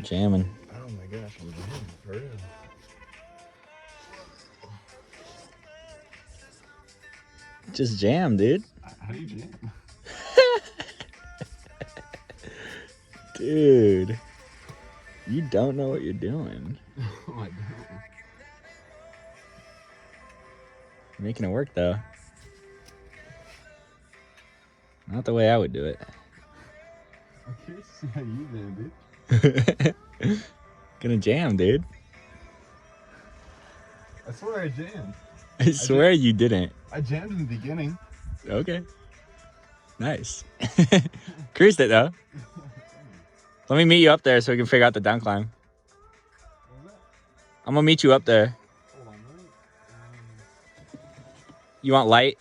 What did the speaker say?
Jamming. Oh my gosh, I'm jamming for real. Just jam, dude. How do you jam? Dude. You don't know what you're doing. Oh my god. You're making it work, though. Not the way I would do it. I'm curious to see how you jam, dude. Gonna jam, dude. I swear I jammed. I swear you didn't. I jammed in the beginning. Okay. Nice. Cruised it, though. Let me meet you up there so we can figure out the down climb. What was that? I'm gonna meet you up there. Hold on, let me, You want light?